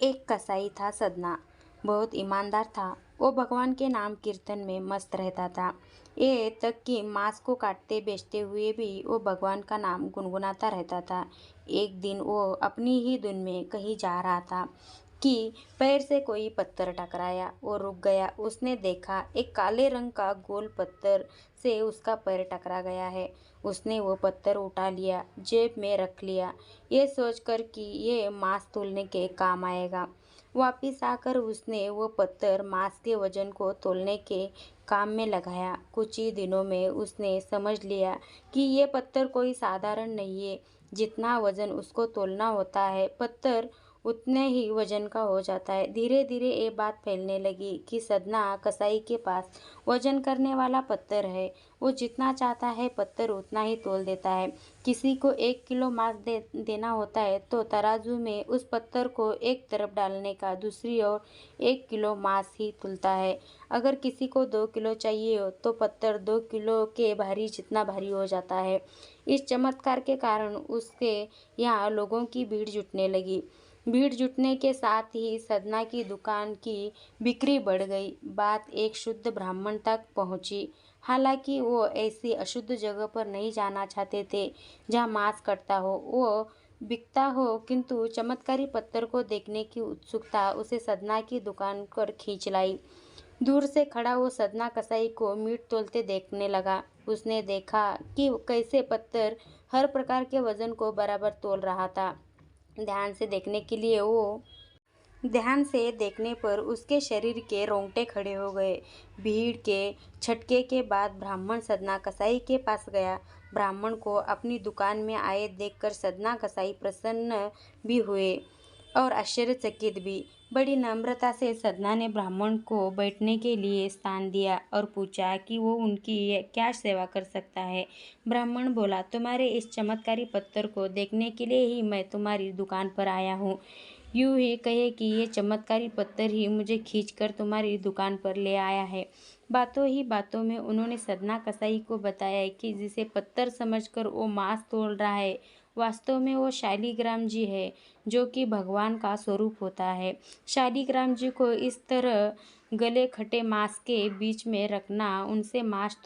एक कसाई था सदना, बहुत ईमानदार था। वो भगवान के नाम कीर्तन में मस्त रहता था। ये तक कि मांस को काटते बेचते हुए भी वो भगवान का नाम गुनगुनाता रहता था। एक दिन वो अपनी ही धुन में कहीं जा रहा था कि पैर से कोई पत्थर टकराया। वो रुक गया। उसने देखा एक काले रंग का गोल पत्थर से उसका पैर टकरा गया है। उसने वो पत्थर उठा लिया, जेब में रख लिया, ये सोचकर कि ये मांस तोलने के काम आएगा। वापिस आकर उसने वो पत्थर मांस के वजन को तोलने के काम में लगाया। कुछ ही दिनों में उसने समझ लिया कि ये पत्थर कोई साधारण नहीं है। जितना वजन उसको तोलना होता है, पत्थर उतने ही वजन का हो जाता है। धीरे धीरे ये बात फैलने लगी कि सदना कसाई के पास वजन करने वाला पत्थर है। वो जितना चाहता है पत्थर उतना ही तोल देता है। किसी को 1 किलो मांस देना होता है तो तराजू में उस पत्थर को एक तरफ डालने का, दूसरी ओर 1 किलो मांस ही तुलता है। अगर किसी को 2 किलो चाहिए हो तो पत्थर 2 किलो के भारी जितना भारी हो जाता है। इस चमत्कार के कारण उसके यहाँ लोगों की भीड़ जुटने लगी। भीड़ जुटने के साथ ही सदना की दुकान की बिक्री बढ़ गई। बात एक शुद्ध ब्राह्मण तक पहुंची। हालांकि वो ऐसी अशुद्ध जगह पर नहीं जाना चाहते थे जहाँ मांस कटता हो, वो बिकता हो, किंतु चमत्कारी पत्थर को देखने की उत्सुकता उसे सदना की दुकान पर खींच लाई। दूर से खड़ा वो सदना कसाई को मीट तोलते देखने लगा। उसने देखा कि कैसे पत्थर हर प्रकार के वजन को बराबर तोल रहा था। ध्यान से देखने पर उसके शरीर के रोंगटे खड़े हो गए। भीड़ के छटके के बाद ब्राह्मण सदना कसाई के पास गया। ब्राह्मण को अपनी दुकान में आए देखकर सदना कसाई प्रसन्न भी हुए और आश्चर्यचकित भी। बड़ी नम्रता से सदना ने ब्राह्मण को बैठने के लिए स्थान दिया और पूछा कि वो उनकी क्या सेवा कर सकता है। ब्राह्मण बोला, तुम्हारे इस चमत्कारी पत्थर को देखने के लिए ही मैं तुम्हारी दुकान पर आया हूँ। यूं ही कहे कि ये चमत्कारी पत्थर ही मुझे खींचकर तुम्हारी दुकान पर ले आया है। बातों ही बातों में उन्होंने सदना कसाई को बताया कि जिसे पत्थर समझकर वो मांस तोल रहा है, वास्तव में वो शालिग्राम जी है, जो कि भगवान का स्वरूप होता है। शालिग्राम जी को इस तरह गले खटे मांस के बीच में रखना, उनसे मांस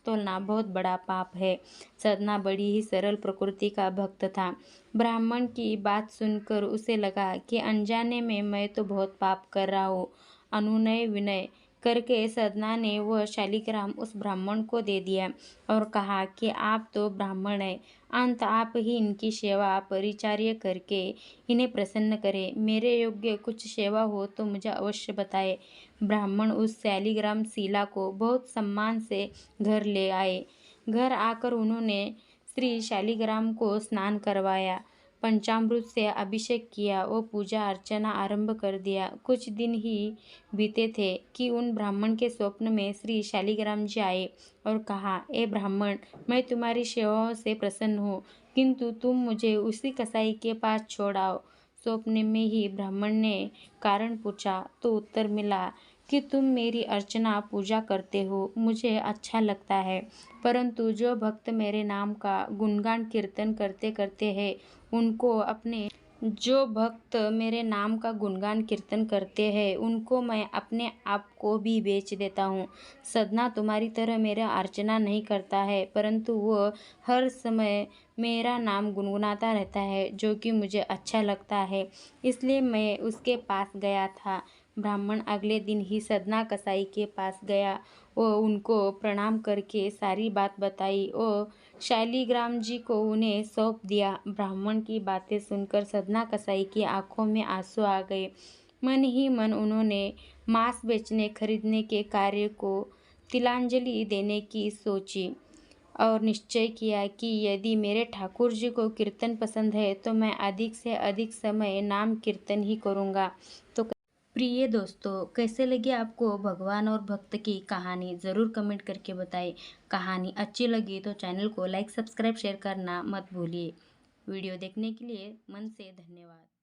तोलना बहुत बड़ा पाप है। सदना बड़ी ही सरल प्रकृति का भक्त था। ब्राह्मण की बात सुनकर उसे लगा कि अनजाने में मैं तो बहुत पाप कर रहा हूँ। अनुनय विनय करके सदना ने वह शालिग्राम उस ब्राह्मण को दे दिया और कहा कि आप तो ब्राह्मण हैं, अंत आप ही इनकी सेवा परिचार्य करके इन्हें प्रसन्न करें। मेरे योग्य कुछ सेवा हो तो मुझे अवश्य बताएं। ब्राह्मण उस शालिग्राम शिला को बहुत सम्मान से घर ले आए। घर आकर उन्होंने श्री शालिग्राम को स्नान करवाया, पंचामृत से अभिषेक किया और पूजा अर्चना आरंभ कर दिया। कुछ दिन ही बीते थे कि उन ब्राह्मण के स्वप्न में श्री शालिग्राम जी आए और कहा, ए ब्राह्मण, मैं तुम्हारी सेवाओं से प्रसन्न हूँ, किंतु तुम मुझे उसी कसाई के पास छोड़ आओ। स्वप्न में ही ब्राह्मण ने कारण पूछा तो उत्तर मिला कि तुम मेरी अर्चना पूजा करते हो, मुझे अच्छा लगता है, परंतु जो भक्त मेरे नाम का गुणगान कीर्तन करते करते हैं उनको मैं अपने आप को भी बेच देता हूँ। सदना तुम्हारी तरह मेरा अर्चना नहीं करता है, परंतु वो हर समय मेरा नाम गुनगुनाता रहता है, जो कि मुझे अच्छा लगता है, इसलिए मैं उसके पास गया था। ब्राह्मण अगले दिन ही सदना कसाई के पास गया। वो उनको प्रणाम करके सारी बात बताई और शालिग्राम जी को उन्हें सौंप दिया। ब्राह्मण की बातें सुनकर सदना कसाई की आंखों में आंसू आ गए। मन ही मन उन्होंने मांस बेचने खरीदने के कार्य को तिलांजलि देने की सोची और निश्चय किया कि यदि मेरे ठाकुर जी को कीर्तन पसंद है तो मैं अधिक से अधिक समय नाम कीर्तन ही करूँगा। तो प्रिय दोस्तों, कैसे लगी आपको भगवान और भक्त की कहानी, ज़रूर कमेंट करके बताएं। कहानी अच्छी लगी तो चैनल को लाइक, सब्सक्राइब, शेयर करना मत भूलिए। वीडियो देखने के लिए मन से धन्यवाद।